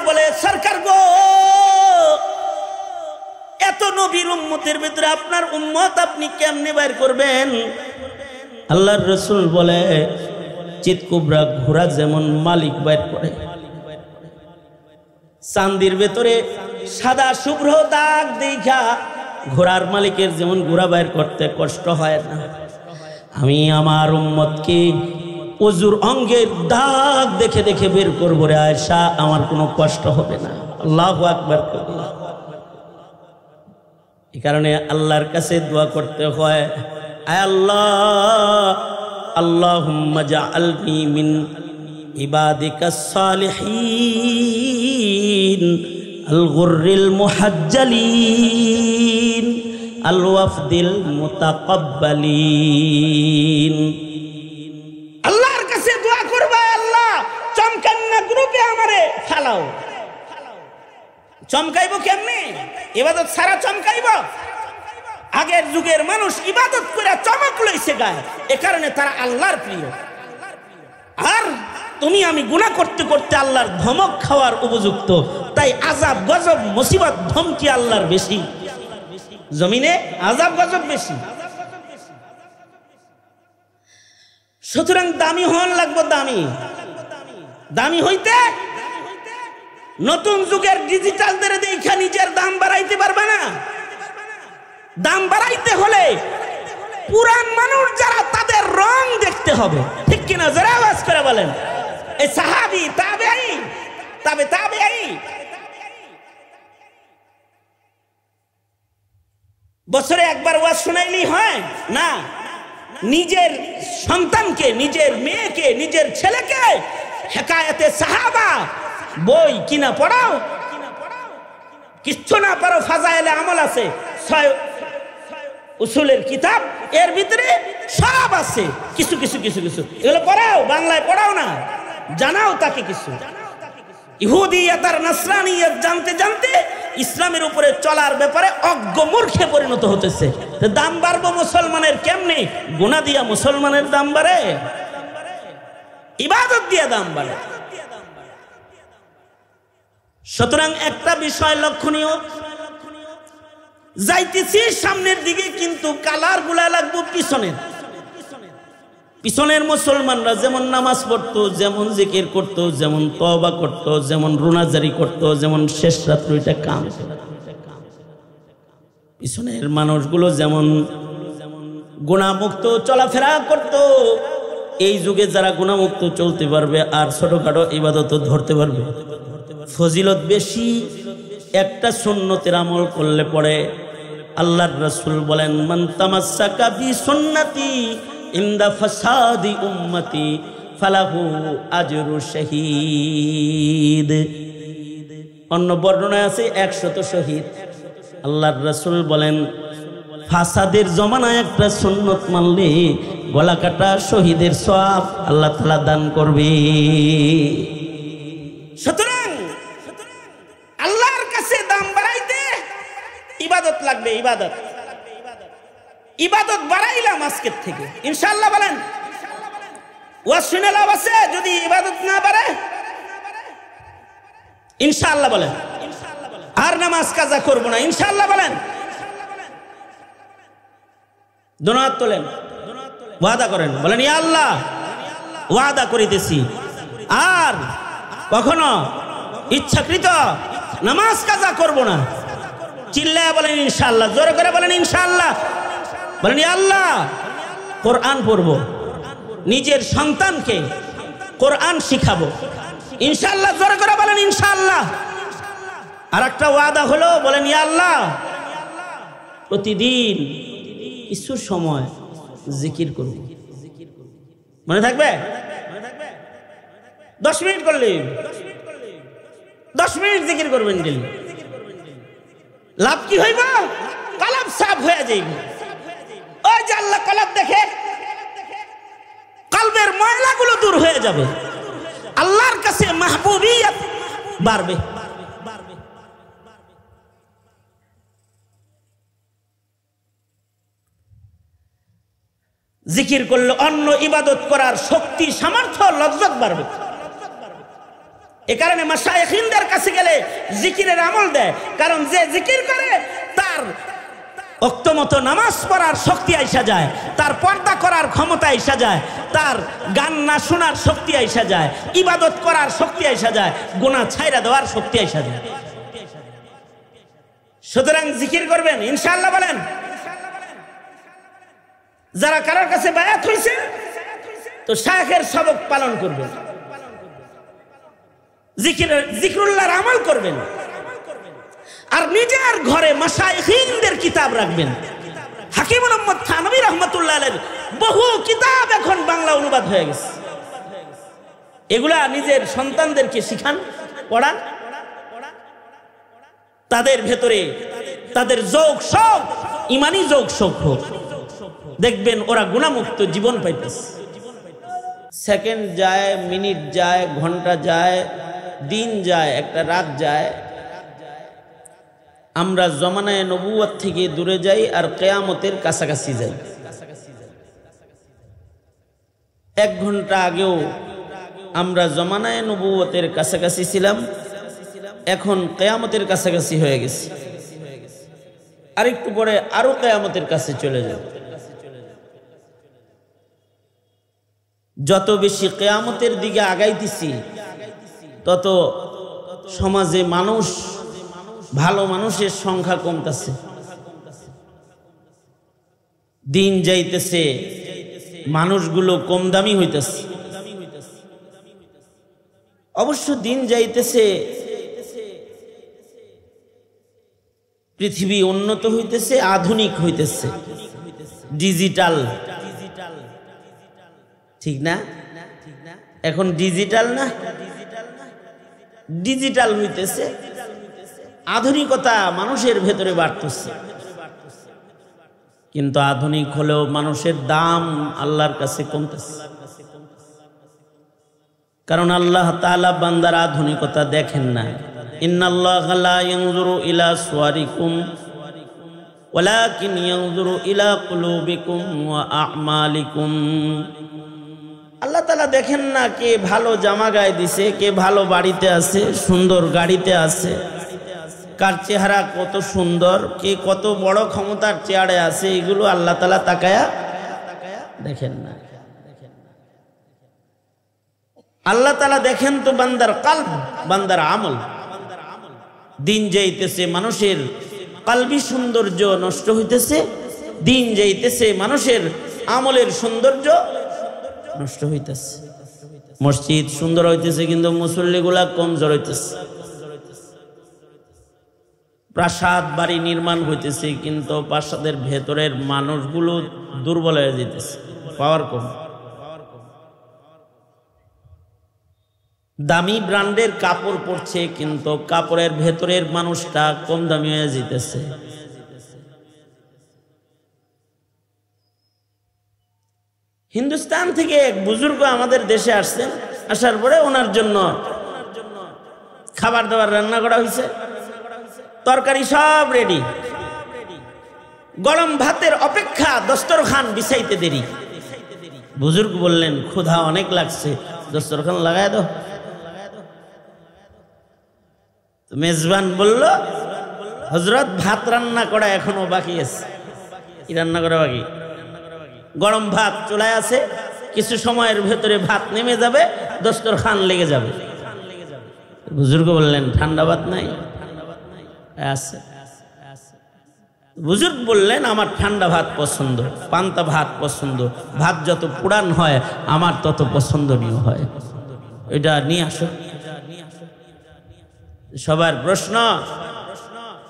বলে, সরকার গো, এত নবীর উম্মতের ভিতরে আপনার উম্মত আপনি কেমনে বাইর করবেন? আল্লাহর রাসূল বলে, চিতকুবরা ঘোড়া যেমন মালিক বাইর করে, চান্দির ভেতরে সাদা শুভ্র দাগ দেখা ঘোড়ার মালিকের যেমন ঘোড়া বাইর করতে কষ্ট হয় না, আমি আমার উম্মতকে ওযুর অঙ্গের দাগ দেখে দেখে বের করব রে আয়েশা, আমার কোনো কষ্ট হবে না। আল্লাহু আকবার। এই কারণে আল্লাহর কাছে দোয়া করতে হয়, আয় আল্লাহ, আল্লাহুম্মা জাআলনি মিন ইবাদিকাস সালিহিন আল গুররিল মুহাজ্জালিন আল ওয়াফদিল মুতাকাব্বালিন। আল্লাহর কাছে দোয়া করবা, আল্লাহ চমকান না গ্রুপে আমারে ফালাও। চমকাইব কেমনে? ইবাদত সারা চমকাইব। আগের যুগের মানুষ ইবাদত করে চমক লইছে গায়ে, এ কারণে তারা আল্লাহর প্রিয়। আর তুমি আমি গুনাহ করতে করতে আল্লাহর ধমক খাওয়ার উপযুক্ত, তাই আযাব গজব মুসিবত ধমকি আল্লাহর বেশি, জমিনে আযাব গজব বেশি। সুতরাং দামি হন লাগবে, দামি দামি হইতে নতুন যুগের ডিজিটালদের দেখা নিজের দাম বাড়াইতে পারবে না। দাম বাড়াইতে হলে পুরান মানুষ যারা তাদের রং দেখতে হবে, ঠিক কিনা? যারা আওয়াজ করে বলেন, এই সাহাবী, তাবেঈ, তাবেঈ বছরে একবার ওয়াজ শোনাইলি হয় না? নিজের সন্তানকে, নিজের মেয়েকে, নিজের ছেলেকে হেকায়েতে সাহাবা বই কিনা পড়াও। কিচ্ছু না পারো, ফাজাইলে আমল আছে, 6 উসুলের কিতাব, এর ভিতরে সব আছে, কিছু কিছু কিছু কিছু এগুলো পড়াও, বাংলায় পড়াও না, জানাও তাকে কিছু। ইহুদিয়ত আর নাসরানিয়ত জানতে জানতে ইসলামের উপরে চলার ব্যাপারে অজ্ঞ মূর্খে পরিণত হতেছে। দাম বাড়বো মুসলমানের কেমনে? গুনাহ দিয়া মুসলমানের দাম বাড়ে? ইবাদত দিয়া দাম বাড়ে। সুতরাং একটা বিষয় লক্ষণীয়, যাইতেছি সামনের দিকে, কিন্তু কালার গুলা লাগবো পিছনের। পিছনের মুসলমানরা যেমন নামাজ পড়তো, যেমন জিকির করতো, যেমন তওবা করতো, যেমন রুনাজারি করতো, যেমন শেষ রাত্রিটা কাম, পিছনের মানুষগুলো যেমন গুনাহমুক্ত চলাফেরা করতো, এই যুগে যারা গুনাহমুক্ত চলতে পারবে আর ছোটখাটো ইবাদত ধরতে পারবে, ফজিলত বেশি। একটা সুন্নতের আমল করলে পড়ে আল্লাহর রাসূল বলেন, মান তামাসসাকা বি সুন্নতি ইনদা ফাসাদি উম্মতি ফালাহু আজরু শহীদ। অন্য বর্ণনায় আছে 100 শহীদ। আল্লাহর রাসূল বলেন, ফাসাদের জমানায় একটা সুন্নত মানলে গলা কাটা শহীদের সওয়াব আল্লাহ তাআলা দান করবে। সুতরাং আল্লাহর কাছে দাম বাড়াইতে ইবাদত লাগবে, ইবাদত। ইবাদত বাড়াইলাম আজকের থেকে ইনশাআল্লাহ। বলেন, ওয়াজ শুনে লাভ আছে যদি ইবাদত না বাড়ে? ইনশাআল্লাহ বলেন। আর নামাজ কাজা করব না ইনশাআল্লাহ বলেন। দোনাত তোলেন, ওয়াদা করেন, বলেন ইয়া আল্লাহ ওয়াদা করিতেছি আর কখনো ইচ্ছাকৃত নামাজ কাজা করব না। চিল্লায়া বলেন ইনশাআল্লাহ, জোরে করে বলেন ইনশাআল্লাহ। বলেন ইয়া আল্লাহ কোরআন পড়ব, নিজের সন্তানকে কোরআন শিখাবো ইনশাআল্লাহ, জোরে করে বলেন ইনশাআল্লাহ। আর একটা ওয়াদা হলো, বলেন ইয়া আল্লাহ প্রতিদিন কিছু সময় জিকির করব। মনে থাকবে? 10 মিনিট করলে 10 মিনিট জিকির করবেন ডেলি। লাভ কি হইব? কলব সাফ হয়ে যাইব। ওই যে আল্লাহ কলব দেখে, কলবের ময়লাগুলো দূর হয়ে যাবে, আল্লাহর কাছে মাহবুবিয়ত বাড়বে। জিকির করলে অন্য ইবাদত করার শক্তি, সামর্থ্য, লজ্জত বাড়বে। এ কারণে মাশায়েখিনদের কাছে গেলে জিকিরের আমল দেয়, কারণ যে জিকির করে তার ওক্তমতো নামাজ পড়ার শক্তি আইসা যায়, তার পর্দা করার ক্ষমতা আইসা যায়, তার গান না শোনার শক্তি আইসা যায়, ইবাদত করার শক্তি আইসা যায়, গুনাহ ছাইরা দেওয়ার শক্তি আইসা যায়। সুতরাং জিকির করবেন ইনশাআল্লাহ বলেন। যারা কারোর কাছে বায়াত হইছে তো শায়েখের সবক পালন করবেন, জিকরুল্লাহর আমল করবেন, আর নিজের ঘরে মাশায়েখিনদের কিতাব রাখবেন। হাকিম মুহাম্মদ থানভী রাহমাতুল্লাহ আলাইহির বহু কিতাব এখন বাংলা অনুবাদ হয়ে গেছে, এগুলা নিজের সন্তানদেরকে শিখান, পড়ান, তাদের ভেতরে তাদের যৌক শোক, ইমানি যৌক শোক হোক, দেখবেন ওরা গুনাহমুক্ত জীবন পাইতেছে। সেকেন্ড যায়, মিনিট যায়, ঘন্টা যায়, দিন যায়, একটা রাত যায়, আমরা জমানায়ে নবুয়ত থেকে দূরে যাই আর কিয়ামতের কাছাকাছি যাই। 1 ঘন্টা আগেও আমরা জমানায়ে নবুয়তের কাছাকাছি ছিলাম, এখন কিয়ামতের কাছাকাছি হয়ে গেছি, আরেকটু পরে আরো কিয়ামতের কাছে চলে যাব। যত বেশি কিয়ামতের দিকে আগাইতেছি তত সমাজে মানুষ, ভালো মানুষের সংখ্যা কমতেছে, দিন যাইতেছে, মানুষগুলো কম দামি হইতেছে। অবশ্য দিন যাইতেছে, পৃথিবী উন্নত হইতেছে, আধুনিক হইতেছে, ডিজিটাল, ঠিক না? এখন ডিজিটাল না, ডিজিটাল হইতেছে, আধুনিকতা মানুষের ভেতরে বাড়তেছে। কিন্তু আধুনিক হলেও মানুষের দাম আল্লাহর কাছে কমতেছে, কারণ আল্লাহ তাআলা বান্দার আধুনিকতা দেখেন না। ইন্নাল্লাহা লা ইয়ানজুরু ইলা সুওয়ারিকুম ওয়ালাকিন ইয়ানজুরু ইলা কুলুবিকুম ওয়া আ'মালিকুম। আল্লাহ তাআলা দেখেন না কে ভালো জামা গায়ে দিছে, কে ভালো বাড়িতে আছে, সুন্দর গাড়িতে আছে, কার চেহারা কত সুন্দর, কে কত বড় ক্ষমতার চেয়ারে আছে, এগুলো আল্লাহ তাআলা তাকায়া দেখেন না। আল্লাহ তাআলা দেখেন তো বান্দার কলব, বান্দার আমল। দিন যাইতেছে মানুষের কলবি সৌন্দর্য নষ্ট হইতেছে, দিন যাইতেছে মানুষের আমলের সৌন্দর্য নষ্ট হইতেছে। মসজিদ সুন্দর হইতেছে কিন্তু মুসল্লিগুলা কমজোর হইতেছে, প্রাসাদ বাড়ি নির্মাণ হইতেছে কিন্তু প্রাসাদের ভেতরের মানুষগুলো দুর্বল হয়ে যেতেছে, পাওয়ার কম। দামি ব্র্যান্ডের কাপড় পরছে কিন্তু কাপড়ের ভেতরের মানুষটা কম দামি হয়ে যেতেছে। হিন্দুস্তান থেকে এক বুজুর্গ আমাদের দেশে আসছেন, আসার পরে ওনার জন্য খাবার দাবার রান্না করা হয়েছে, তরকারি সব রেডি, গরম ভাতের অপেক্ষা দস্তরখান বিছাইতে দেরি। বুজুর্গ বললেন ক্ষুধা অনেক লাগছে, দস্তরখান লাগায় দাও। মেজবান বলল হযরত ভাত রান্না করা এখনো বাকি আছে। কি রান্না করা বাকি? গরম ভাত চুলায় আছে, কিছু সময়ের ভেতরে ভাত নেমে যাবে, দস্তরখান লেগে যাবে। বুজুর্গ বললেন ঠান্ডা ভাত নাই? আছে। বুজুর্গ বললেন আমার ঠান্ডা ভাত পছন্দ, পান্তা ভাত পছন্দ, ভাত যত পুরান হয় আমার তত পছন্দনীয় হয়, এটা নিয়ে আসো। সবার প্রশ্ন,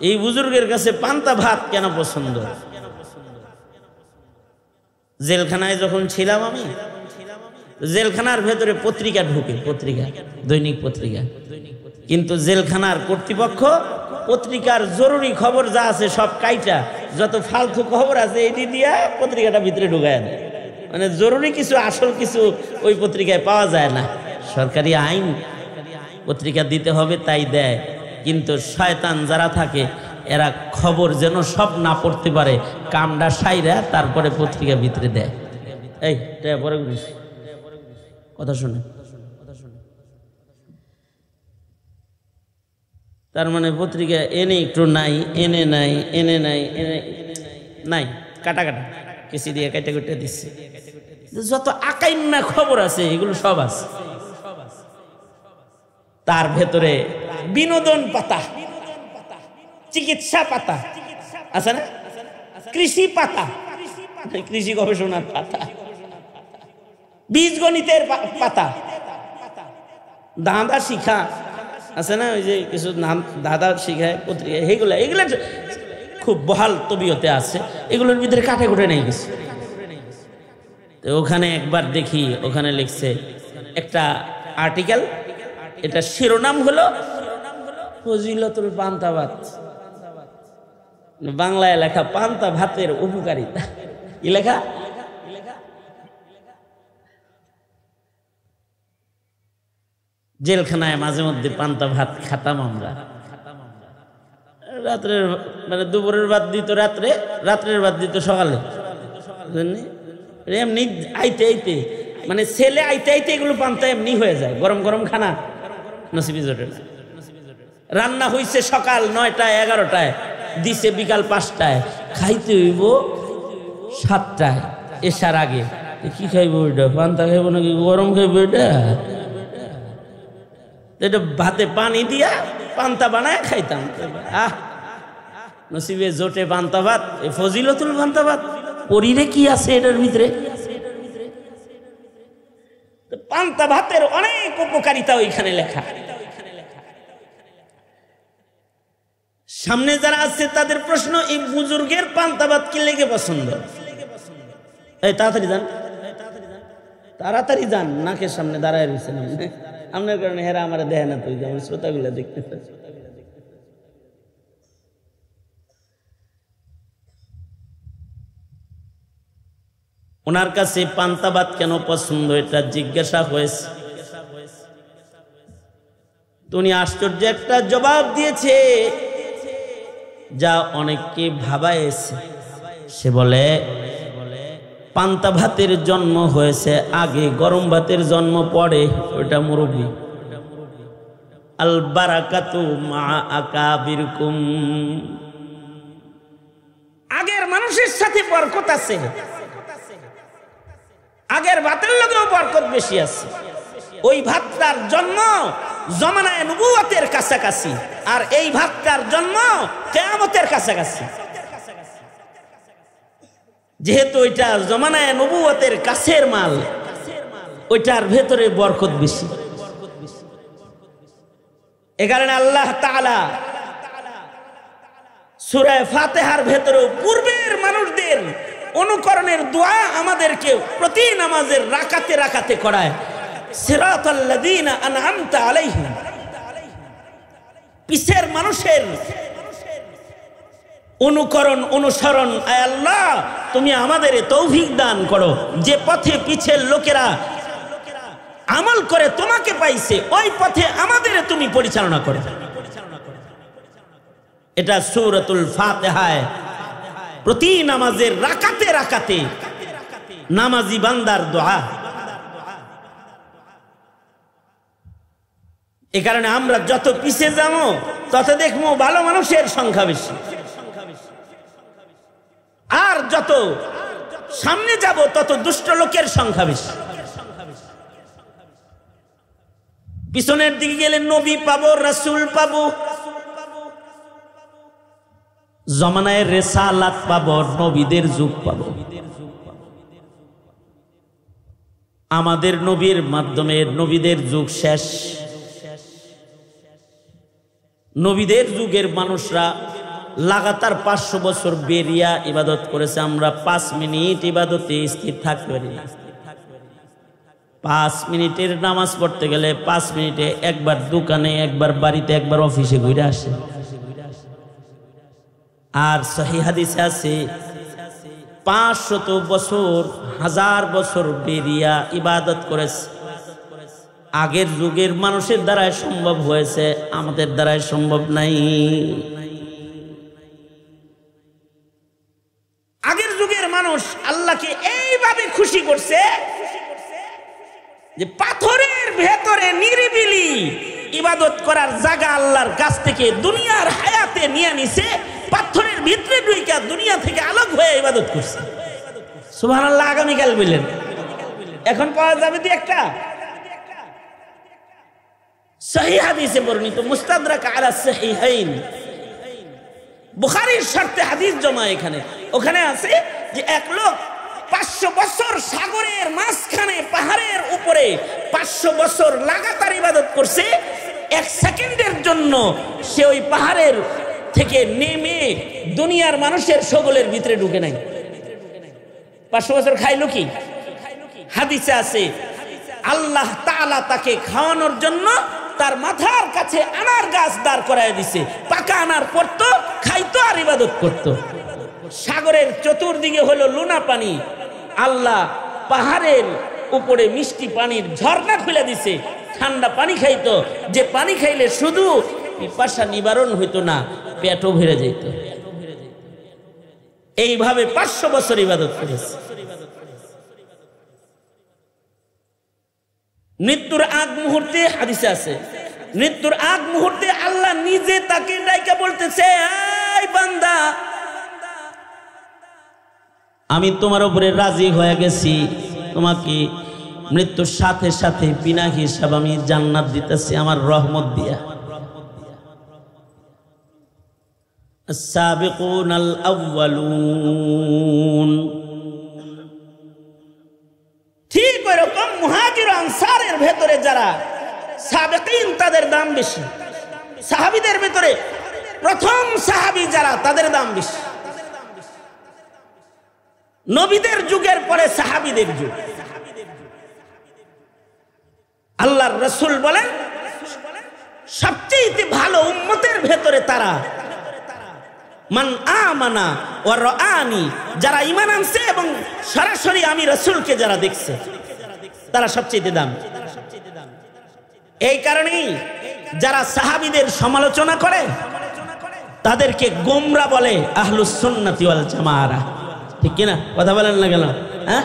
এই বুজুর্গের কাছে পান্তা ভাত কেন পছন্দ? জেলখানায় যখন ছিলাম আমি, জেলখানার ভেতরে পত্রিকা ঢুকে, পত্রিকা, দৈনিক পত্রিকা, কিন্তু জেলখানার কর্তৃপক্ষ পত্রিকার জরুরি খবর যা আছে সব কাইটা, যত ফালতু খবর আছে এটি দিয়া পত্রিকাটা ভিতরে ঢুকায় দেয়। মানে জরুরি কিছু, আসল কিছু ওই পত্রিকায় পাওয়া যায় না। সরকারি আইন পত্রিকা দিতে হবে তাই দেয়, কিন্তু শয়তান যারা থাকে এরা খবর যেন সব না পড়তে পারে, কামডা সাইরা তারপরে পত্রিকা ভিতরে দেয়। এই পরে কথা শুনে, তার মানে পত্রিকা এনে একটু নাই, এনে নাই, এনে নাই, এনে নাই, কাটা কাটা কেসি দিয়ে কেটে কেটে দিচ্ছে। যত আকাইন্না খবর আছে এগুলো সব আছে। তার ভেতরে বিনোদন পাতা, চিকিৎসা পাতা আছে না, কৃষি পাতা, কৃষি গবেষণার পাতা, বীজগণিতের পাতা, দাদা শিখা আছে না, ওই যে কিছু নাম দাদা শিখায় পত্রিকা, এগুলা খুব বহাল তবিয়তে আছে। এগুলোর ভিতরে কাটে কুটে নেই গেছে। তো ওখানে একবার দেখি, ওখানে লিখছে একটা আর্টিকেল, এটা শিরোনাম হলো ফজিলতুল পান্তা ভাত, বাংলায় লেখা পান্তা ভাতের উপকারিতা। কি লেখা? জেলখানায় মাঝে মধ্যে পান্তা ভাত খাতাম আমরা। রাত্রের মানে দুপুরের ভাত দিত রাত্রে, রাত্রের ভাত দিত সকালে। এমনি আইতে আইতে মানে ছেলে আইতে আইতে এগুলো পান্তা এমনি হয়ে যায়। গরম গরম খানা নসিবে জোটে না। রান্না হইছে সকাল 9টায় 11টায়, দিছে বিকাল 5টায়, খাইতে হইব 7টায় এসার আগে। কি খাইব ওইটা? পান্তা খাইব নাকি গরম খাইব? এটা ভাতে পানি দিয়া পান্তা বানায় খাইতাম। নসিবে জোটে পান্তা ভাত, ফজিলতুল পান্তা ভাত। পরিরে কি আছে এটার ভিতরে? পান্তা ভাতের অনেক উপকারিতা ওইখানে লেখা। সামনে যারা আছে তাদের প্রশ্ন, এই বুজুর্গের পান্তা ভাত কি লেগে পছন্দ? এই তাড়াতাড়ি যান, তাড়াতাড়ি যান, নাকের সামনে দাঁড়ায় রয়েছেন আপনার কারণে। হেরা আমার দেয় না, তুই যেমন শ্রোতাগুলা দেখতে পাচ্ছ। ওনার কাছে পান্তা ভাত কেন পছন্দ এটা জিজ্ঞাসা হয়েছে। উনি আশ্চর্য একটা জবাব দিয়েছে যা অনেককে ভাবাইছে। সে বলে পান্তা ভাতের জন্ম হয়েছে আগে, গরম ভাতের জন্ম পরে। ওইটা মুরব্বি। আল বারাকাতু মা আকাবিরকুম, আগের মানুষের সাথে বরকত আছে, আগের ভাতের লগেও বরকত বেশি আছে। ওই ভাতটার জন্ম জমানায়ে নবুয়তের কাছাকাছি, আর এই ভাতটার জন্ম কিয়ামতের কাছাকাছি। যেহেতু ওইটা জমানায়ে নবুয়তের কাছের মাল, ওইটার ভেতরে বরকত বেশি। এ কারণে আল্লাহ তাআলা সূরা ফাতিহার ভেতরে পূর্বের মানুষদের অনুকরণের দোয়া আমাদেরকে প্রতি নামাজের রাকাতে রাকাতে করায়। সিরাতাল্লাযীনা আনআমতা আলাইহিম, পিছের মানুষের অনুকরণ অনুসরণ। আয় আল্লাহ, তুমি আমাদের তৌফিক দান করো, যে পথে পিছের লোকেরা আমল করে তোমাকে পাইছে, ওই পথে আমাদের তুমি পরিচালনা করো। এটা সূরাতুল ফাতিহায় প্রতি নামাজের রাকাতে রাকাতে নামাজি বান্দার দোয়া। এ কারণে আমরা যত পিছে যাবো তত দেখবো ভালো মানুষের সংখ্যা বেশি, আর যত সামনে যাব তত দুষ্ট লোকের সংখ্যা বেশি। পিছনের দিকে গেলে নবী পাবো, রাসূল পাবো, জমানায় রিসালাত পাবো, নবীদের যুগ পাবো। আমাদের নবীর মাধ্যমে নবীদের যুগ শেষ। নবীদের যুগের মানুষরা লাগাতার 500 বছর বেরিয়া ইবাদত করেছে। আমরা 5 মিনিট ইবাদতে স্থির থাকতে পারি না। 5 মিনিটের নামাজ পড়তে গেলে 5 মিনিটে একবার দোকানে, একবার বাড়িতে, একবার অফিসে ঘুরে আসে। আর সহিহ হাদিসে আছে 500 বছর, 1000 বছর বেরিয়া ইবাদত করেছে। আগের যুগের মানুষের দ্বারাই সম্ভব হয়েছে, আমাদের দ্বারাই সম্ভব নাই। আগের যুগের মানুষ আল্লাহকে এইভাবে খুশি করছে যে পাথরের ভেতরে নিরিবিলি ইবাদত করার জায়গা আল্লাহর কাছ থেকে দুনিয়ার হায়াতে নিয়ে নিছে, পাথরের ভিতরে ঢুইকা দুনিয়া থেকে আলোক হয়ে ইবাদত করছে। সুবহানাল্লাহ। আগামীকাল বললেন, এখন পাওয়া যাবে দুই একটা সহিহ হাদিসে বর্ণিত, মুস্তাদরাক আলা সহিহাইন, বুখারীর শর্তে হাদিস জমা। ওখানে আছে যে এক লোক 500 বছর সাগরের মাঝখানে পাহাড়ের উপরে 500 বছর লাগাতার ইবাদত করছে, 1 সেকেন্ডের জন্য সে ওই পাহাড়ের থেকে নেমে দুনিয়ার মানুষের সকলের ভিতরে ঢুকে নাই। 500 বছর খাইলো কি? হাদিসে আছে আল্লাহ তাআলা তাকে খাওয়ানোর জন্য তার মাথার কাছে আনার গাছ দাঁড় করায় দিছে, পাকা আনার পড়তো, খাইতো আর ইবাদত করতো। সাগরের চতুর্দিকে হলো লুনা পানি, আল্লাহ পাহাড়ের উপরে মিষ্টি পানির ঝর্ণা খুলে দিছে, ঠান্ডা পানি খাইতো, যে পানি খাইলে শুধু পিপাসা নিবারণ হইতো না, পেটও ভরে যেত। এইভাবে 500 বছর ইবাদত করেছে। মৃত্যুর আগ মুহূর্তে হাদিসে আছে, মৃত্যুর আগ মুহূর্তে আল্লাহ নিজে তাকে ডাইকা বলতেছে, এই বান্দা, আমি তোমার উপরে রাজি হয়ে গেছি, তোমাকে মৃত্যুর সাথে সাথে বিনা হিসাব আমি জান্নাত দিতেছি আমার রহমত দিয়া। আস-সাবিকুনাল আউয়ালুন। ঠিক ওইরকম মুহাজির আনসারের ভেতরে যারা সাবেকিন তাদের দাম বেশি, সাহাবীদের ভেতরে প্রথম সাহাবী যারা তাদের দাম বেশি। নবীদের যুগের পরে সাহাবীদের যুগ। আল্লাহর রাসূল বলেন সবচেয়ে ভালো উম্মতের ভেতরে তারা, মান আমানা ওয়া রাআনি, যারা ঈমান আনছে এবং সরাসরি আমি রাসূলকে যারা দেখছে, তারা সবচেয়ে দাম। এই কারণেই যারা সাহাবীদের সমালোচনা করে তাদেরকে গোমরা বলে আহলুস সুন্নাতি ওয়াল জামাআহ। ঠিক কিনা? কথা বলেন না কেন? হ্যাঁ,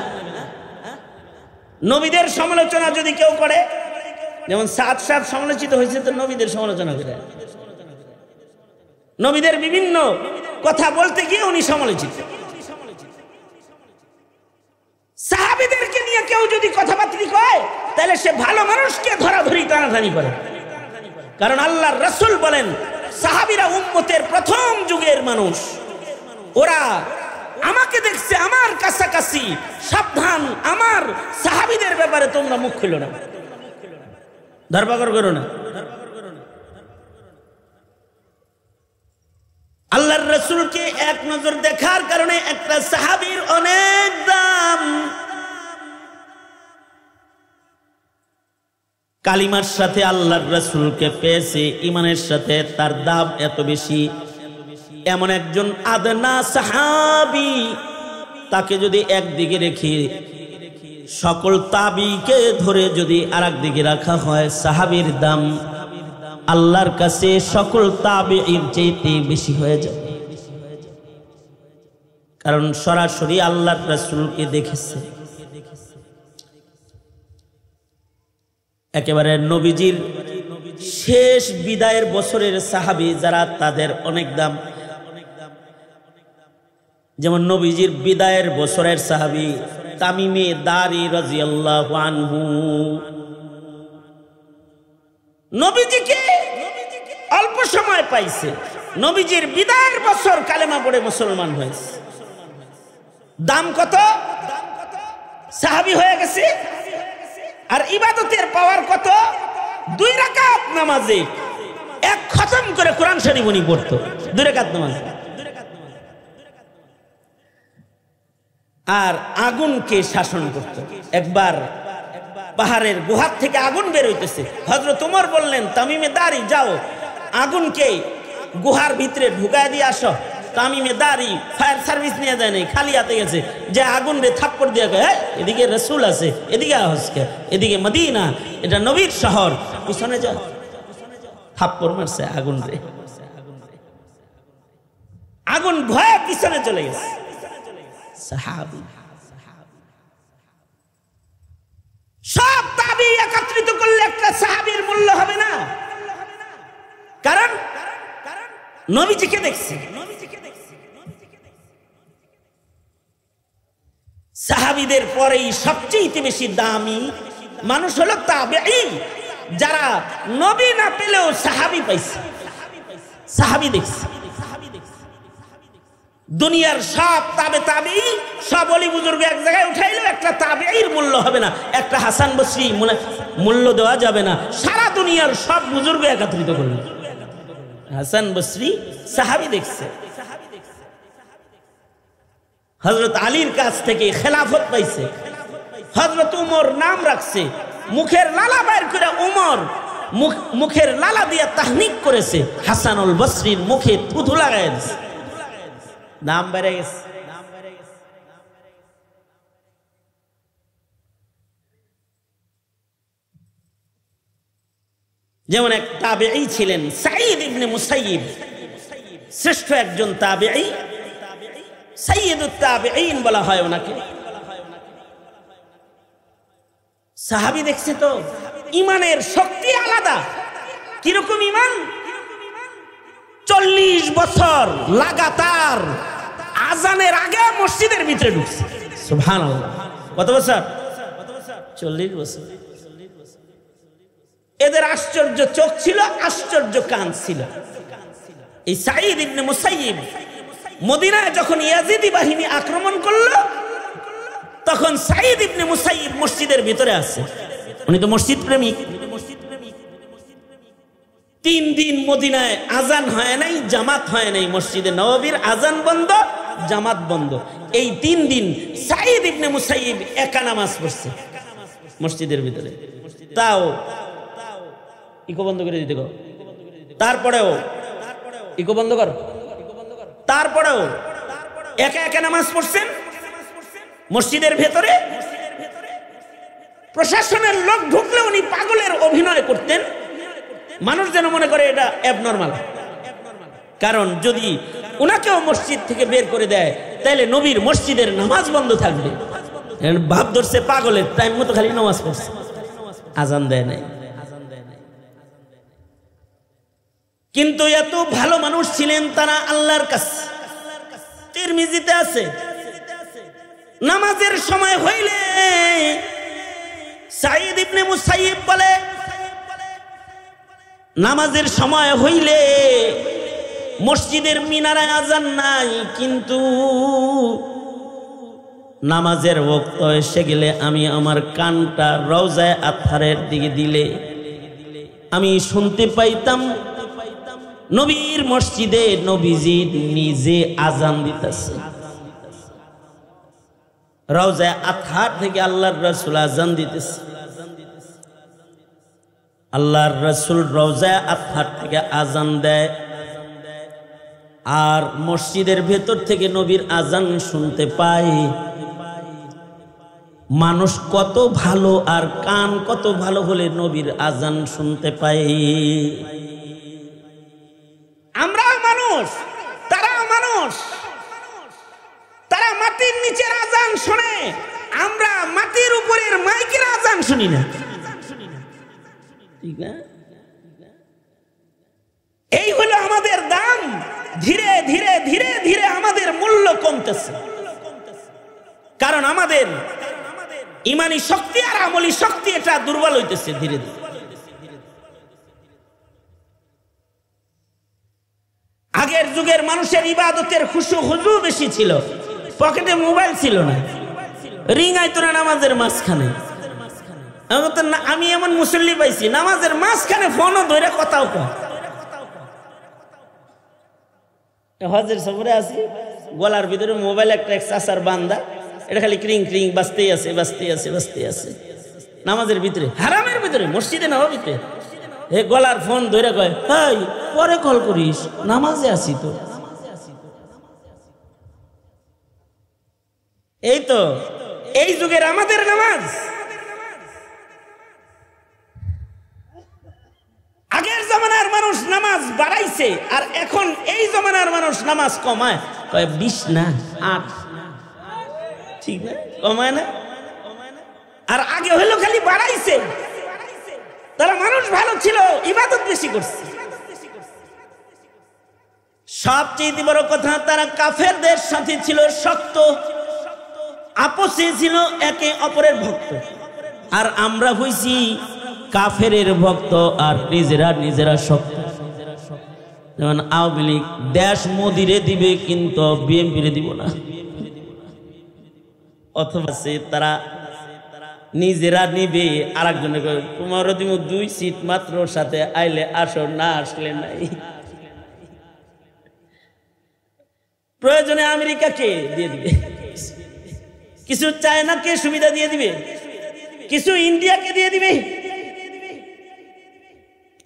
নবীদের সমালোচনা যদি কেউ করে, যেমন সাদ সাহেব সমালোচিত হয়েছে তো নবীদের সমালোচনা করে, নবীদের বিভিন্ন কথা বলতে গিয়ে উনি সমালোচিত। সাহাবীদেরকে নিয়ে কেউ যদি কথাবার্তা কয় তাহলে সে ভালো মানুষকে ধরাধরি টানাটানি করে। কারণ আল্লাহর রাসূল বলেন সাহাবীরা উম্মতের প্রথম যুগের মানুষ, ওরা আমাকে দেখছে আমার কাছাকাছি, সাবধান আমার সাহাবীদের ব্যাপারে তোমরা মুখ খুলো না, ধরপাকড় করো না। আল্লাহর রাসূলকে এক নজর দেখার কারণে একটা সাহাবীর অনেক দাম। কালিমার সাথে আল্লাহর রাসূলকে পেয়েছে, ঈমানের সাথে তার দাম এত বেশি। এমন একজন আদনা সাহাবী, তাকে যদি একদিকে রেখে সকল তাবিকে ধরে যদি আরেক দিকে রাখা হয়, সাহাবীর দাম আল্লাহর কাছে সকল তাবিঈর চাইতে বেশি হয়ে যায়। কারণ সরাসরি আল্লাহর রাসূলকে দেখেছে। একেবারে নবীজির শেষ বিদায়ের বছরের সাহাবী যারা, তাদের অনেক দাম। যেমন নবীজির বিদায়ের বছরের সাহাবী তামিমে দারি রাদিয়াল্লাহু আনহু, নবীজিকে অল্প সময় পাইছে, নবীজির বিদায়ের বছর কালেমা পড়ে মুসলমান হয়েছে। দাম কত? সাহাবী হয়ে গেছে। আর ইবাদতের পাওয়ার কত? 2 রাকাত নামাজে 1 খতম করে কোরআন শরীফ উনি পড়তো 2 রাকাত নামাজে। আর আগুনকে শাসন করত। একবার পাহাড়ের গুহার থেকে আগুন বের হইতেছে, হযরত ওমর বললেন তামিমে দারি যাও আগুনকে গুহার ভিতরে ঢুকায় দিয়ে আসো। তামিমে দারি ফায়ার সার্ভিস নিয়ে যায় নাই, খালি হাতে গেছে, যে আগুন রে থাপ্পড় দিয়ে কয় এদিকে রাসূল আছে, এদিকে আসকে, এদিকে মদিনা, এটা নবীর শহর, পিছনে যা। থাপ্পড় মারছে আগুন রে, আগুন ভয়ে পিছনে চলে গেছে। সাহাবী সব তাবি একত্রিত করলে একটা সাহাবীর মূল্য হবে না? নবীজিকে দেখছে। সাহাবীদের পরেই সবচেয়ে বেশি দামি মানুষ হলো তাবেঈ, যারা নবী না পেলেও সাহাবী পাইছে, সাহাবী দেখছে। দুনিয়ার সব তাবেঈ সব ওলি বুজুর্গ এক জায়গায় উঠাইলেও একটা তাবেঈর মূল্য হবে না, একটা হাসান বসরি মূল্য দেওয়া যাবে না। সারা দুনিয়ার সব বুজুর্গ একত্রিত করল, হাসান বসরি সাহাবী দেখছে। হযরত আলীর কাছ থেকে খেলাফত পাইছে। হযরত উমর নাম রাখছে, মুখের লালা বাইর করে উমর মুখের লালা দিয়ে তাহনিক করেছে, হাসানুল বসরির মুখে থুথু লাগায় দিয়েছে, নাম বেড়ে গেছে। যেমন এক তাবেঈ ছিলেন সাঈদ ইবনে মুসাইয়িব, শ্রেষ্ঠ একজন তাবেঈ, সাইয়্যিদুত তাবেঈন বলা হয় ওনাকে। সাহাবী দেখছে তো, ইমানের শক্তি আলাদা। কিরকম ইমান? 40 বছর লাগাতার আজানের আগে মসজিদের ভিতরে ঢুকছে। সুবহানাল্লাহ। কত বছর? 40 বছর। এদের আশ্চর্য চোখ ছিল, আশ্চর্য কান ছিল। এই সাঈদ ইবনে মুসাইয়িব মদিনায় যখন ইয়াজিদি বাহিনী আক্রমণ করলো, তখন সাঈদ ইবনে মুসাইয়িব মসজিদের ভিতরে আছে। উনি তো মসজিদ প্রেমিক। 3 দিন মদিনায় আজান হয় নাই, জামাত হয় নাই। মসজিদে নববীর আজান বন্ধ, জামাত বন্ধ। এই 3 দিন সাঈদ ইবনে মুসাইয়িব একা নামাজ পড়ছে মসজিদের ভিতরে। তাও ইকো বন্ধ করে দিতে গো। তারপরেও ইকো বন্ধ কর। তারপরেও একা একা নামাজ পড়ছেন মসজিদের ভেতরে। প্রশাসনের লোক ঢুকলে উনি পাগলের অভিনয় করতেন, মানুষ যেন মনে করে এটা অ্যাবনর্মাল। কারণ যদি উনাকেও মসজিদ থেকে বের করে দেয়, তাহলে নবীর মসজিদের নামাজ বন্ধ থাকবে। ভাব ধরছে পাগলের, টাইম মতো খালি নামাজ পড়ছে, আজান দেয় নাই। কিন্তু এত ভালো মানুষ ছিলেন তারা আল্লাহর কাছে। তিরমিজিতে আছে, নামাজের সময় হইলে সাঈদ ইবনে মুসাইয়িব বলে, নামাজের সময় হইলে মসজিদের মিনারায় আজান নাই, কিন্তু নামাজের ওয়াক্ত এসে গেলে আমি আমার কানটা রওজায়ে আতহারের দিকে দিলে আমি শুনতে পাইতাম নবীর মসজিদে নবীজি নিজে আজান দিতেছে। রওজায়ে আতহার থেকে আল্লাহর রাসূল আজান দিতেছে। আল্লাহর রাসূল রওজায়ে আতহার থেকে আজান দেয়, আর মসজিদের ভেতর থেকে নবীর আজান শুনতে পায়। মানুষ কত ভালো আর কান কত ভালো হলে নবীর আজান শুনতে পায়। আমরা মানুষ, তারা মানুষ। তারা মাটির নিচের আজান শুনে, আমরা মাটির উপরের মাইকের আজান শুনি না, ঠিক না? এই হলো আমাদের দাম। ধীরে ধীরে ধীরে ধীরে আমাদের মূল্য কমতেছে, কারণ আমাদের ইমানি শক্তি আর আমলি শক্তি এটা দুর্বল হইতেছে ধীরে ধীরে। আগের যুগের মানুষের ইবাদতের খুশু হুজু বেশি ছিল, পকেটে মোবাইল ছিল না, রিং আইতো না নামাজের মাঝখানে। আমি এমন মুসল্লি পাইছি নামাজের মাঝখানে ফোনও ধরে কথাও কয়। হজের সফরে আছি, গলার ভিতরে মোবাইল একটা চাচার বান্দা, এটা খালি ক্রিং ক্রিং বাজতেই আছে, বাজতেই আছে, বাজতেই আছে। নামাজের ভিতরে, হারামের ভিতরে, মসজিদে নববীতে গলার ফোন ধরে কয়, হাই পরে কল করিস, নামাজে আছি তো। এই তো এই যুগের আমাদের নামাজ। আগের জমানার মানুষ নামাজ বাড়াইছে, আর এখন এই জমানার মানুষ নামাজ কমায়। কয় 20 না 8, ঠিক না? কমায় না। আর আগে হইলো খালি বাড়াইছে। তারা মানুষ ভালো ছিল, ইবাদত বেশি করছে। সবচেয়ে বড় কথা, তারা কাফেরদের সাথে ছিল শক্ত, আপসে ছিল একে অপরের ভক্ত। আর আমরা হইছি কাফেরের ভক্ত আর নিজেরা শক্ত। যেমন আওয়ামী লীগ দেশ মোদিরে দিবে কিন্তু বিএনপিরে দিব না, অথবা তারা নিজেরা নিবে আর একজনে তোমারও দিব 2 সিট মাত্র, সাথে আইলে আসো, না আসলে নাই। প্রয়োজনে আমেরিকাকে দিয়ে দিবে, কিছু চায়নাকে সুবিধা দিয়ে দিবে, কিছু ইন্ডিয়াকে দিয়ে দিবে।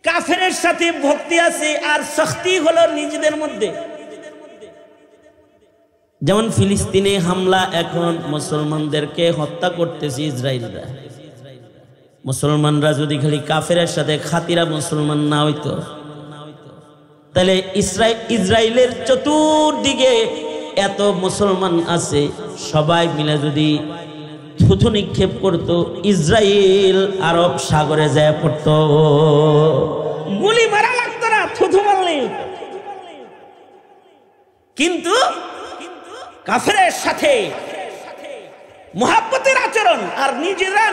কাফেরের সাথে ভক্তি আছে আর শক্তি হলো নিজেদের মধ্যে। যেমন ফিলিস্তিনে হামলা, এখন মুসলমানদেরকে হত্যা করতেছে ইসরায়েলরা। মুসলমানরা যদি খালি কাফেরের সাথে খাতিরা মুসলমান না হইতো, তাহলে ইসরায়েলের চতুর্দিকে এত মুসলমান আছে, সবাই মিলে যদি থুথু নিক্ষেপ করত, ইসরায়েল আরব সাগরে যায় পড়ত, গুলি মারা লাগতো না, থুথু মারলে। কিন্তু কাফেরের সাথে মুহাব্বতের আচরণ আর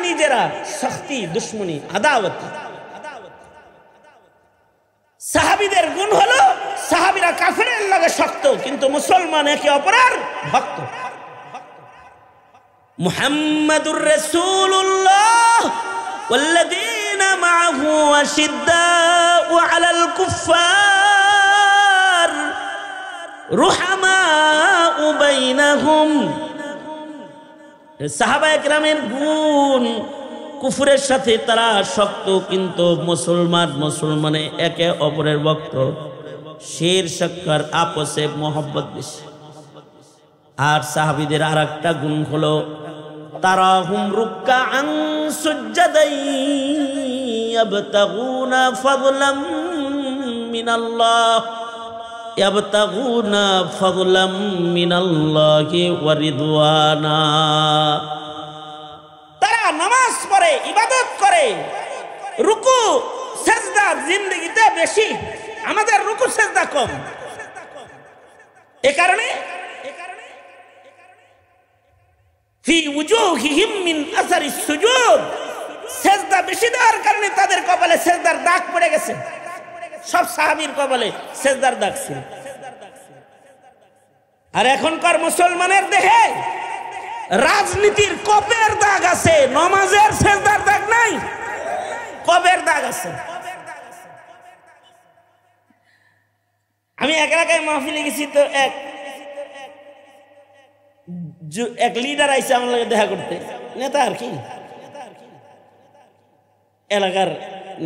নিজেরা শক্তি, দুশ্মনী, আদাওয়াত। সাহাবীদের গুণ হলো সাহাবীরা কাফেরের লগে শক্ত, কিন্তু মুসলমান একে অপরের ভক্ত। মুহাম্মাদুর রাসূলুল্লাহ ওয়াল্লাযীনা মাআহু আশিদ্দাউ আলাল কুফফার রুহামাউ বাইনাহুম। সাহাবায়ে কেরামের গুণ, কুফরের সাথে তারা শক্ত কিন্তু মুসলমানে একে অপরের ভক্ত। শের শক্কর আপসে মোহব্বত বেশি। আর সাহাবীদের আর একটা গুণ হলো তারাহুম রুকআন সুজদান ইয়াবতাগুনা ফাদলাম মিনাল্লাহ ইয়াবতাগুনা ফাদলাম মিনাল্লাহি ওয়া রিদওয়ানা। তারা নামাজ পড়ে, ইবাদত করে, রুকু সিজদা জিন্দেগিতে বেশি, আমাদের রুকু সিজদা কম। এই কারণে ফি উজুহিহিম মিন আসারিস সুজুদ, সিজদা বেশি দেওয়ার কারণে তাদের কপালে সিজদার দাগ পড়ে গেছে। সব সাহাবীর কপালে সিজদার দাগ ছিল। আর এখনকার মুসলমানের দেহে রাজনীতির কপের দাগ আছে, নামাজের সিজদার দাগ নাই, কপের দাগ আছে। আমি এক এলাকায় মাহফিলে গেছি, তো এক লিডার আইসে আমার লগে দেখা করতে, নেতা আর কি, এলাকার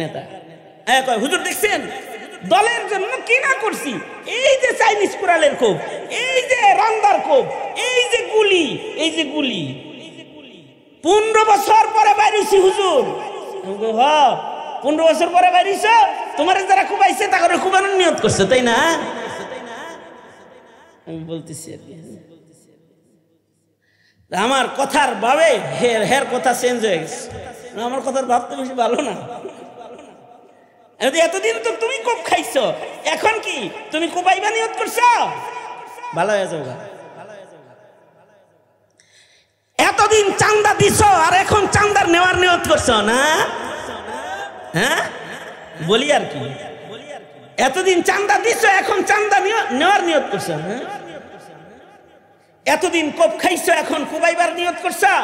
নেতা। হুজুর দেখছেন দলের জন্য কি না করছি, এই যে চাইনিজ কুড়ালের কোপ, এই যে রান্দার কোপ, এই যে গুলি, 15 বছর পরে বাইরেছি হুজুর। হ্যাঁ, 15 বছর পরে বাইরেছ, তোমার যারা খুবাইছে তাকে খুবানোর নিয়ত করছে, তাই না? আমি বলতেছি আর কি, আমার কথার ভাবে হের কথা চেঞ্জ হয়ে গেছে। আমার কথার ভাব তো বেশি ভালো না। এতদিন তো তুমি কোপ খাইছো, এখন কি তুমি কোপাইবা নিয়ত করছো? ভালো হয়ে যাবে। এতদিন চান্দা দিছো আর এখন চান্দার নেওয়ার নিয়ত করছো না? হ্যাঁ, বলি আর কি, এতদিন চান্দা দিছো, এখন চান্দা নেওয়ার নিয়ত করছো। হ্যাঁ, এতদিন কোপ খাইছো, এখন কোপাইবার নিয়ত করছো।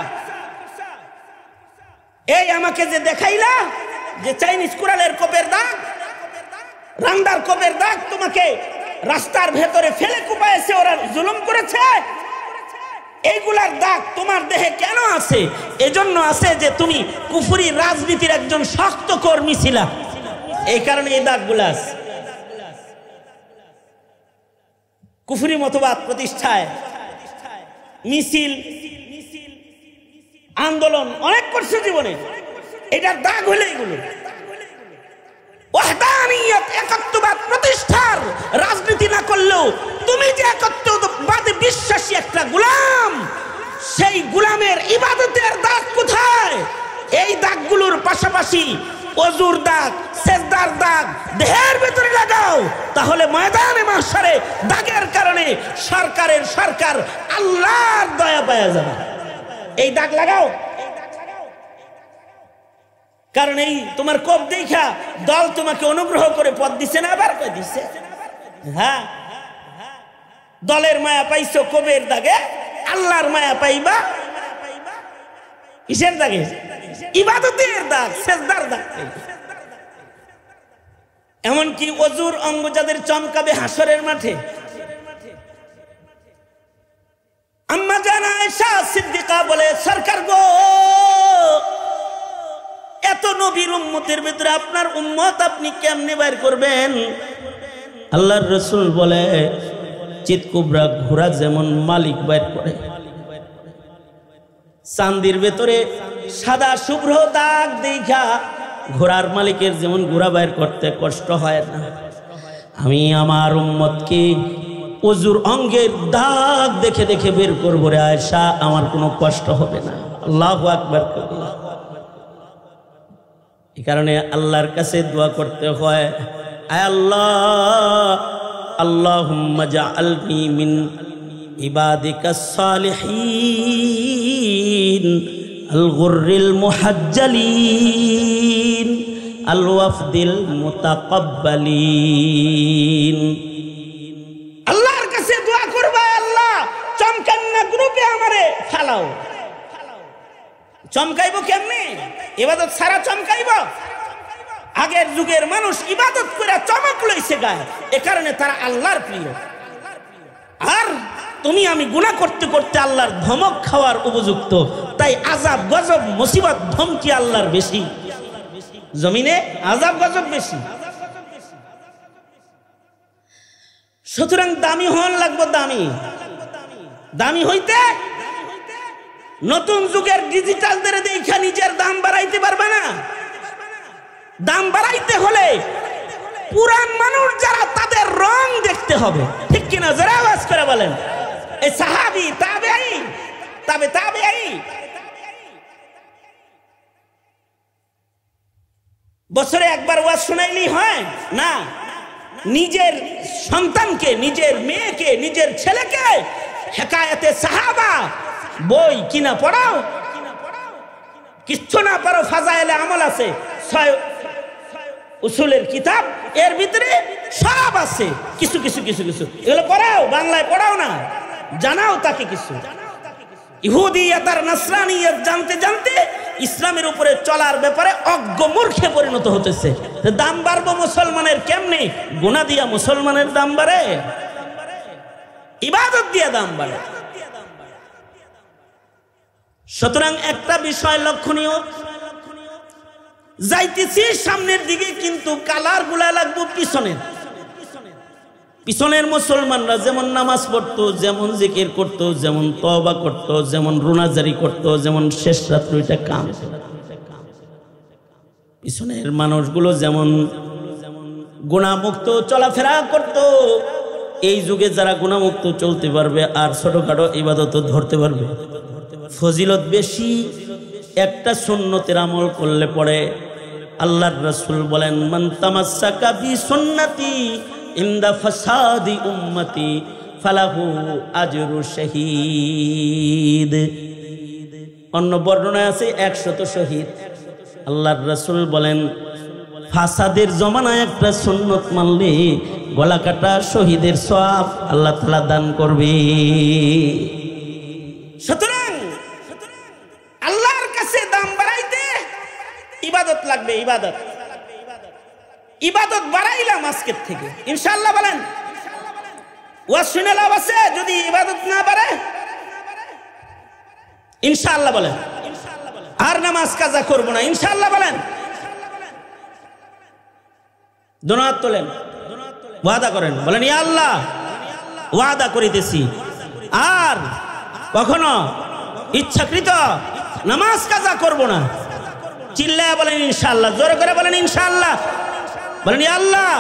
এই আমাকে যে দেখাইলা যে চাইনিজ কুড়ালের কোপের দাগ, রান্দার কোপের দাগ, তোমাকে রাস্তার ভেতরে ফেলে কোপাইছে, ওরা জুলুম করেছে, এইগুলার দাগ তোমার দেহে কেন আছে? এজন্য আছে যে তুমি কুফরি রাজনীতির একজন শক্ত কর্মী ছিলা, এই কারণে এই দাগগুলা আছে। কুফরি মতবাদ প্রতিষ্ঠায় মিছিল, আন্দোলন অনেক করছে জীবনে, এটার দাগ হলে এগুলো। ওয়াহদানিয়ত, একত্ববাদ প্রতিষ্ঠার রাজনীতি না করলেও তুমি যে একত্ববাদে বিশ্বাসী একটা গোলাম, সেই গোলামের ইবাদতের দাগ কোথায়? এই দাগগুলোর পাশাপাশি ওযুর দাগ, সেজদা আল্লাহর দাগ দেহের ভিতরে লাগাও, তাহলে ময়দানে মাহশারে দাগের কারণে সরকার আল্লাহর দয়া পাওয়া যাবে। এই দাগ লাগাও, কারণ এই তোমার কোপ দেখা দল তোমাকে অনুগ্রহ করে পদ দিছে না, আবার কই দিছে। হ্যাঁ, দলের মায়া পাইছো কোপের দাগে, আল্লাহর মায়া পাইবা কিসের দাগে? ইবাদতের দাগ, সেজদার দাগ। এমনকি ওযুর অঙ্গ যাদের চমকাবে হাসরের মাঠে, আম্মা জান আয়েশা সিদ্দিকা বলে, সরকার গো, এত নবীর উম্মতের ভিতরে আপনার উম্মত আপনি কেমনে বাইর করবেন? আল্লাহর রাসূল বলে, চিতকুবরা ঘোড়া যেমন মালিক বাইর করে, চান্দির ভেতরে সাদা শুভ্র দাগ দেখা ঘোড়ার মালিকের যেমন ঘোড়া বাইর করতে কষ্ট হয় না, আমি আমার উম্মতকে ওযুর অঙ্গের দাগ দেখে দেখে বের করবো রে আয়েশা, আমার কোনো কষ্ট হবে না। আল্লাহু আকবার। এই কারণে আল্লাহর কাছে দোয়া করতে হয়, আয় আল্লাহ, আল্লাহুম্মা জাআলনি মিন ইবাদিকাস সালিহিন আল গুররিল মুহাজ্জালিন আল ওয়াফদিল মুতাকাব্বালিন। আল্লাহর কাছে দোয়া করবা, আল্লাহ চমকান্না গ্রুপে আমারে ফালাও। চমকাইবো কেমনে? ইবাদত ছাড়া চমকাইবো? আগের যুগের মানুষ ইবাদত করে চমক লইছে গায়ে, এ কারণে তারা আল্লাহর প্রিয়। আর তুমি আমি গুনাহ করতে করতে আল্লাহর ধমক খাওয়ার উপযুক্ত, তাই আযাব গজব মুসিবত ধমকি আল্লাহর বেশি, জমিনে আযাব গজব বেশি। সুতরাং দামি হন লাগবো, দামি হইতে নতুন যুগের ডিজিটালদের দেখা নিজের দাম বাড়াইতে পারবে না। দাম বাড়াইতে হলে পুরান মানুষ যারা, তাদের রং দেখতে হবে, ঠিক কিনা? যারা আওয়াজ করে বলেন, এই সাহাবী, তাবেঈ, তাবেঈ বছরে একবার ওয়াজ শুনাইলেই হয় না। নিজের সন্তানকে, নিজের মেয়েকে, নিজের ছেলেকে হেকায়েতে সাহাবা বই কিনা পড়াও। কিচ্ছু না পারো, ফাজাইলে আমল আছে, 6 উসুলের কিতাব, এর ভিতরে সব আছে, কিছু এগুলো পড়াও, বাংলায় পড়াও না, জানাও তাকে কিছু। ইহুদিয়াত আর নাসরানিয়াত জানতে জানতে ইসলামের উপরে চলার ব্যাপারে অজ্ঞ মূর্খে পরিণত হতেছে। দাম বাড়বো মুসলমানের কেমনে? গুনাহ দিয়া মুসলমানের দাম বাড়ে? ইবাদত দিয়া দাম বাড়ে। সুতরাং একটা বিষয় লক্ষণীয়, যাইতেছি সামনের দিকে, কিন্তু কালার গুলা লাগবো পিছনের মুসলমানরা যেমন নামাজ পড়তো, যেমন জিকির করতো, যেমন তওবা করতো, যেমন রুনাজারি করতো, যেমন শেষ রাত্রিটা কাম, পিছনের মানুষগুলো যেমন গুনাহমুক্ত চলাফেরা করতো, এই যুগে যারা গুনাহমুক্ত চলতে পারবে আর ছোটখাটো ইবাদত ধরতে পারবে, ফজিলত বেশি। একটা সুন্নতের আমল করলে পরে আল্লাহর রাসূল বলেন, মান তামাসসাকা বি সুন্নতি ইনদা ফাসাদি উম্মতি ফালাহু আজরু শহীদ। অন্য বর্ণনায় আছে 100 শহীদ। আল্লাহর রাসূল বলেন, ফাসাদের জমানায় একটা সুন্নত মানলে গলা কাটা শহীদের সওয়াব আল্লাহ তাআলা দান করবে। সুতরাং আল্লাহর কাছে দাম বাড়াইতে ইবাদত লাগবে, ইবাদত বাড়াইলাম আজকের থেকে ইনশাআল্লাহ। বলেন, ওয়াজ শুনে লাভ আছে যদি ইবাদত না বাড়ে? ইনশাআল্লাহ বলেন। আর নামাজ কাজা করব না ইনশাআল্লাহ বলেন। দোনাত তোলেন, ওয়াদা করেন, বলেন ইয়া আল্লাহ ওয়াদা করিতেছি আর কখনো ইচ্ছাকৃত নামাজ কাজা করব না। চিল্লায়া বলেন ইনশাআল্লাহ, জোরে করে বলেন ইনশাআল্লাহ। বলেন ইয়া আল্লাহ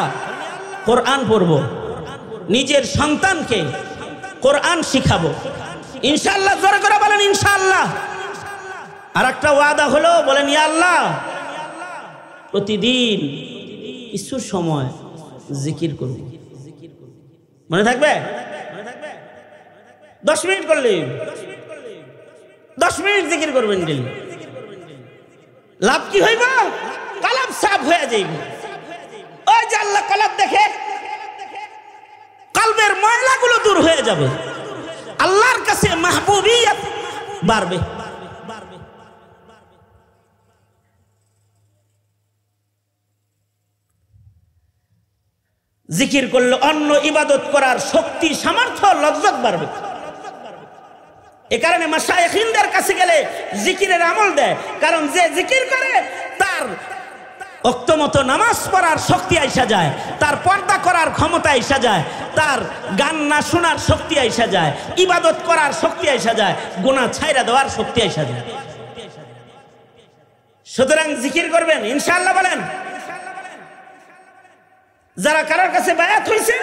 কোরআন পড়ব, নিজের সন্তানকে কোরআন শিখাবো ইনশাআল্লাহ, জোরে করে বলেন ইনশাআল্লাহ। আর একটা ওয়াদা হলো, বলেন ইয়া আল্লাহ প্রতিদিন কিছু সময় জিকির করব। মনে থাকবে? 10 মিনিট করলে 10 মিনিট জিকির করবেন ডেলি। লাভ কি হইব? কলব সাফ হয়ে যাইবে। ওই যে আল্লাহ কলব দেখে, কলবের ময়লাগুলো দূর হয়ে যাবে, আল্লাহর কাছে মাহবুবিয়ত বাড়বে। জিকির করলে অন্য ইবাদত করার শক্তি, সামর্থ্য, লজ্জত বাড়বে। এ কারণে মাশায়েখিনদের কাছে গেলে জিকিরের আমল দেয়, কারণ যে জিকির করে তার ওয়াক্ত মতো নামাজ পড়ার শক্তি আইসা যায়, তার পর্দা করার ক্ষমতা আইসা যায়, তার গান না শোনার শক্তি আইসা যায়, ইবাদত করার শক্তি আইসা যায়, গুনাহ ছাইরা দেওয়ার শক্তি আইসা যায়। সুতরাং জিকির করবেন ইনশাআল্লাহ বলেন। যারা কারোর কাছে বায়াত হইছে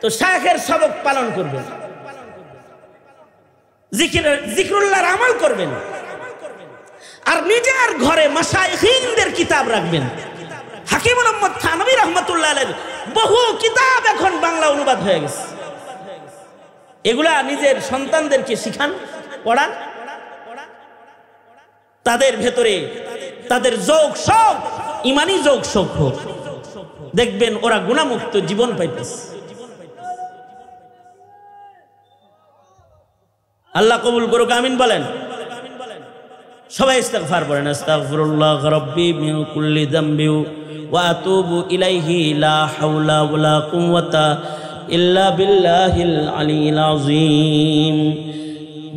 তো শায়েখের সবক পালন করবেন, জিকিরুল্লাহর আমল করবেন, আর নিজের ঘরে মাশায়েখিনদের কিতাব রাখবেন। হাকিম মুহাম্মদ থানভী রাহমাতুল্লাহ আলাইহির বহু কিতাব এখন বাংলা অনুবাদ হয়ে গেছে। এগুলা নিজের সন্তানদেরকে শিখান, পড়ান, তাদের ভেতরে তাদের যৌক শোক, ইমানি যৌক শোক হোক, দেখবেন ওরা গুনাহমুক্ত জীবন পাইতেছে। আল্লাহ কবুল করুক, আমিন বলেন। সবাই ইস্তিগফার পড়েন। আস্তাগফিরুল্লাহ রাব্বি মিন কুল্লি যামবি ওয়া আতুবু ইলাইহি লা হাওলা ওয়ালা কুওয়াতা ইল্লা বিল্লাহিল আলিয়্যিল আযীম।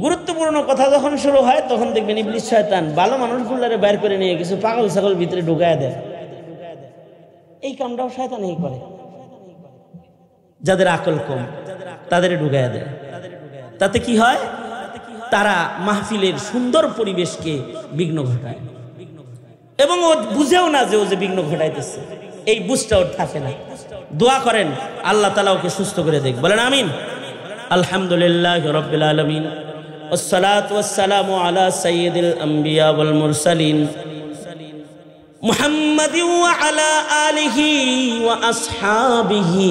গুরুত্বপূর্ণ কথা যখন শুরু হয় তখন দেখবেন ইবলিস শয়তান ভালো মানুষগুলোরে বের করে নিয়ে কিছু পাগল ছাগল ভিতরে ঢুকায় দেয়। এই কামটাও শয়তানই করে, যাদের আকল কম তাদের ঢুকায় দেয়। তাতে কি হয়? তারা মাহফিলের সুন্দর পরিবেশকে বিঘ্ন ঘটায়, এবং ও বুঝেও না যে ও যে বিঘ্ন ঘটাইতেছে, এই বুঝটা ওর থাকে না। দোয়া করেন আল্লাহ তাআলা ওকে সুস্থ করে দেখ, বলেন আমিন। আলহামদুলিল্লাহ রাব্বিল আলামিন, ওয়াসসালাতু ওয়াসসালামু আলা সাইয়্যিদিল আম্বিয়া ওয়াল মুরসালিন মুহাম্মাদিন ওয়া আলা আলিহি ওয়া আসহাবিহি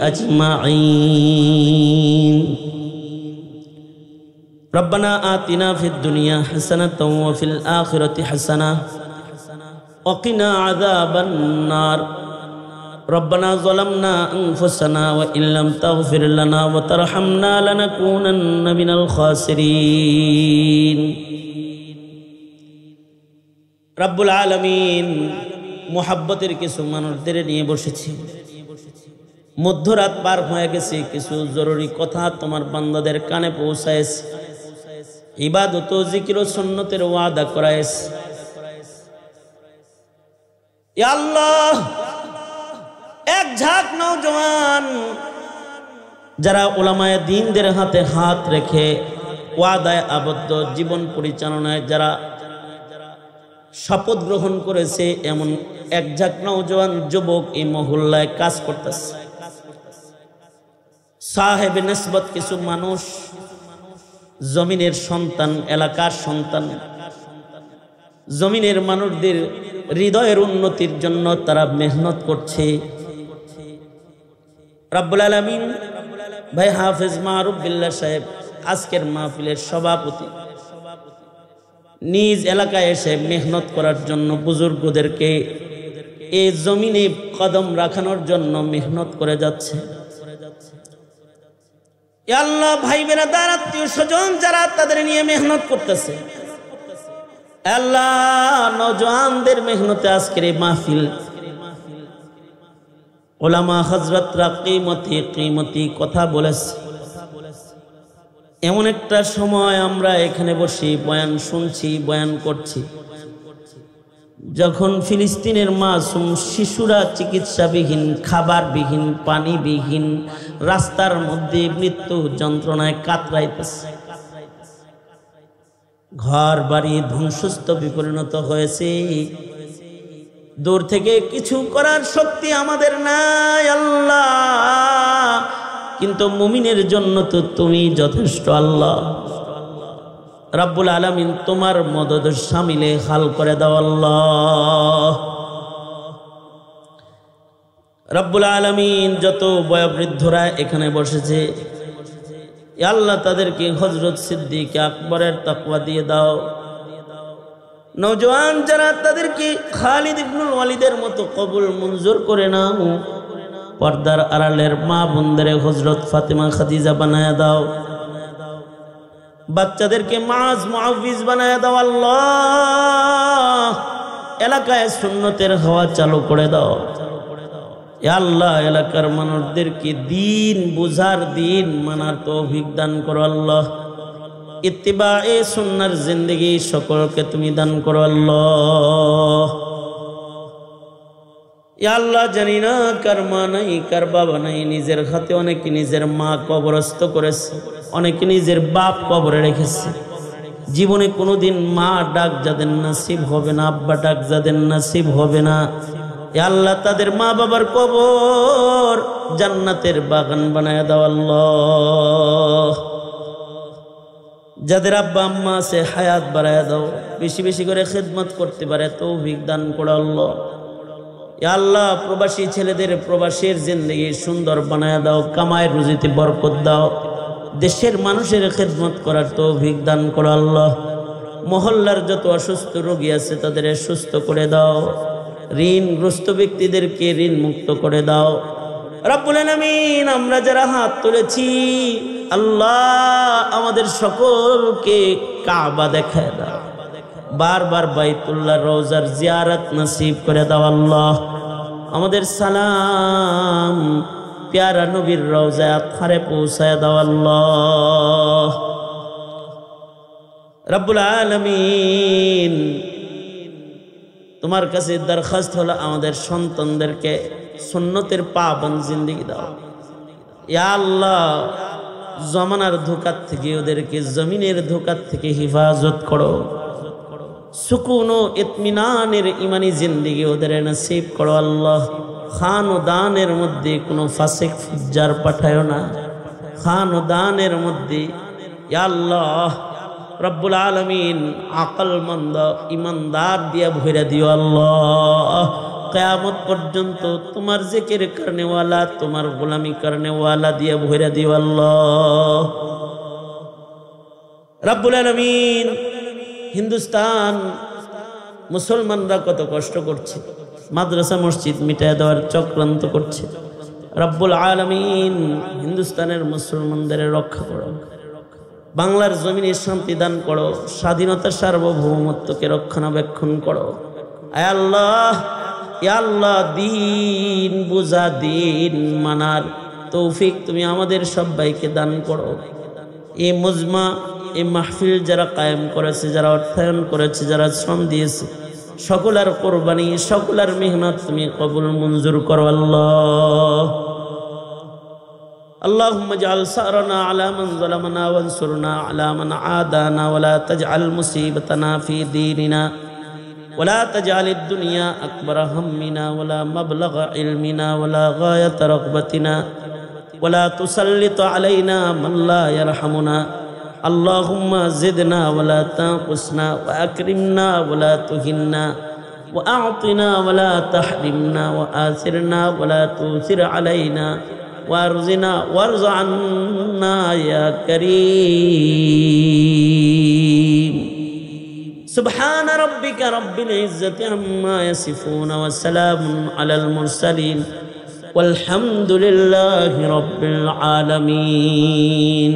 আজমাইন। ربنا آتنا في الدنيا حسنة وفي الآخرة حسنة وقنا عذاب النار. ربنا ظلمنا أنفسنا وإن لم تغفر لنا وترحمنا لنكونن من الخاسرين. رب العالمين মুহাব্বতের কিছু মানুষদের নিয়ে বসেছি। মধ্যরাত পার হয়ে গেছে, কিছু জরুরি কথা তোমার বান্দাদের কানে পৌঁছায়েছে। ইবাদত ও জিকির ও সুন্নতের ওয়াদা করায়েছে। ইয়া আল্লাহ, এক ঝাঁক নওজওয়ান যারা উলামায়ে দ্বীনদের হাতে হাত রেখে ওয়াদায় আবদ্ধ, জীবন পরিচালনায় যারা শপথ গ্রহণ করেছে, এমন এক ঝাঁক নওজওয়ান যুবক এই মহল্লায় কাজ করতেছে। সাহেব নিসবত কিছু মানুষ, জমিনের সন্তান, এলাকার সন্তান, জমিনের মানুষদের হৃদয়ের উন্নতির জন্য তারা মেহনত করছে। রব্বুল আলামিন ভাই হাফেজ মারুফ বিল্লাহ সাহেব আজকের মাহফিলের সভাপতি, নিজ এলাকায় এসে মেহনত করার জন্য বুজুর্গদেরকে এই জমিনে কদম রাখানোর জন্য মেহনত করে যাচ্ছে। ইয়া আল্লাহ, ভাই বেরাদার, আত্মীয় স্বজন যারা তাদের নিয়ে মেহনত করতেছে, আল্লাহ নওজওয়ানদের মেহনতে আজকের এই মাহফিল, উলামা হযরতরা কিমতি কথা বলেছে। এমন একটা সময় আমরা এখানে বসে বয়ান শুনছি, বয়ান করছি, যখন ফিলিস্তিনের মাসুম শিশুরা চিকিৎসাবিহীন, খাবারবিহীন, পানিবিহীন রাস্তার মধ্যে মৃত্যু যন্ত্রণায় কাতরাইতেছে, ঘর বাড়ি ধ্বংসস্তূপে পরিণত হয়েছে। দূর থেকে কিছু করার শক্তি আমাদের নাই আল্লাহ, কিন্তু মুমিনের জন্য তো তুমি যথেষ্ট আল্লাহ। রব্বুল আলামিন তোমার মদদ শামিলে হাল করে দাও আল্লাহ। রব্বুল আলামিন যত বয়োবৃদ্ধরা এখানে বসেছে ইয়া আল্লাহ তাদেরকে হযরত সিদ্দিক আকবরের তাকওয়া দিয়ে দাও। নওজোয়ান যারা তাদেরকে খালিদ ইবনুল ওয়ালিদের মতো কবুল মঞ্জুর করে নাও। পর্দার আড়ালের মা বোনদের হযরত ফাতেমা খাদিজা বানায়া দাও। বাচ্চাদেরকে মাজ মুআফিজ বানায়া দাও আল্লাহ। এলাকায় সুন্নতের হাওয়া চালু করে দাও ইয়া আল্লাহ। এলাকার মানুষদেরকে দিন বুঝার, দিন মানার তৌফিক দান করো আল্লাহ। ইত্তিবায়ে সুন্নাহর জিন্দেগি সকলকে তুমি দান করো আল্লাহ। ইয়া আল্লাহ জানি না কার মা নাই, কার বাবা নাই। নিজের হাতে অনেকে নিজের মা কবরস্থ করেছে, অনেকে নিজের বাপ কবরে রেখেছে। জীবনে কোনোদিন মা ডাক যাদের নসিব হবে না, আব্বা ডাক যাদের নসিব হবে না, ইয়া আল্লাহ তাদের মা বাবার কবর জান্নাতের বাগান বানায় দাও আল্লাহ। যাদের আব্বা আম্মা আছে হায়াত বাড়ায় দাও, বেশি বেশি করে খেদমত করতে পারে তৌফিক দান করো আল্লাহ। ইয়া আল্লাহ প্রবাসী ছেলেদের প্রবাসীর জিন্দেগি সুন্দর বানায় দাও, কামায় রুজিতে বরকত দাও। দেশের মানুষের খেদমত করার তৌফিক দান করো আল্লাহ। মহল্লার যত অসুস্থ রোগী আছে তাদের সুস্থ করে দাও। ঋণগ্রস্ত ব্যক্তিদেরকে ঋণ মুক্ত করে দাও রব্বুল আলামিন। আমরা যারা হাত তুলেছি আল্লাহ আমাদের সকলকে কাবা দেখায় দাও। বারবার বাইতুল্লাহ রওজার জিয়ারত নসিব করে দাও আল্লাহ। আমাদের সালাম প্যারা নবীর রওজায় আখারে পৌঁছায় দাও আল্লাহ রব্বুল আলামিন। তোমার কাছে দরখাস্ত হলো আমাদের সন্তানদেরকে সুন্নতের পাবন জিন্দেগি দাও ইয়া আল্লাহ। জমানার ধোঁকার থেকে ওদেরকে জমিনের ধোঁকার থেকে হেফাজত করো। সুকুন ও ইতমিনানের ইমানি জিন্দেগি ওদের নসিব করো আল্লাহ। খান ও দানের মধ্যে কোনো ফাসিক ফুজ্জার পাঠায়ো না। খান ও দানের মধ্যে ইয়া আল্লাহ রব্বুল আলামিন আকলমন্দ ইমানদার দিয়া ভরে দিও আল্লাহ। কিয়ামত পর্যন্ত তোমার জিকির করনেওয়ালা, তোমার গোলামি করনেওয়ালা দিয়া ভরে দিও আল্লাহ রব্বুল আলামিন। হিন্দুস্তান মুসলমানরা কত কষ্ট করছে, মাদ্রাসা মসজিদ মিটায় দেওয়ার চক্রান্ত করছে। রব্বুল আলামিন হিন্দুস্তানের মুসলমানদের রক্ষা করো। বাংলার জমিনে শান্তি দান করো, স্বাধীনতা সার্বভৌমত্বকে রক্ষণাবেক্ষণ করো আয় আল্লাহ। ইয়া আল্লাহ দিন বুঝা, দিন মানার তৌফিক তুমি আমাদের সবাইকে দান করো। এই মুজমা, এই মাহফিল যারা কায়েম করেছে, যারা অর্থায়ন করেছে, যারা শ্রম দিয়েছে, সকলের কোরবানি, সকলের মেহনত তুমি কবুল মঞ্জুর করো আল্লাহ। اللهم اجعل ثأرنا على من ظلمنا وانصرنا على من عادانا ولا تجعل مصيبتنا في ديننا ولا تجعل الدنيا أكبر همنا ولا مبلغ علمنا ولا غاية رغبتنا ولا تسلط علينا من لا يرحمنا اللهم زدنا ولا تنقصنا وأكرمنا ولا تهنا وأعطنا ولا تحرمنا وآثرنا ولا تؤثر علينا وارزنا وارض عنا يا كريم سبحان ربك رب العزة عما يصفون وسلام على المرسلين والحمد لله رب العالمين.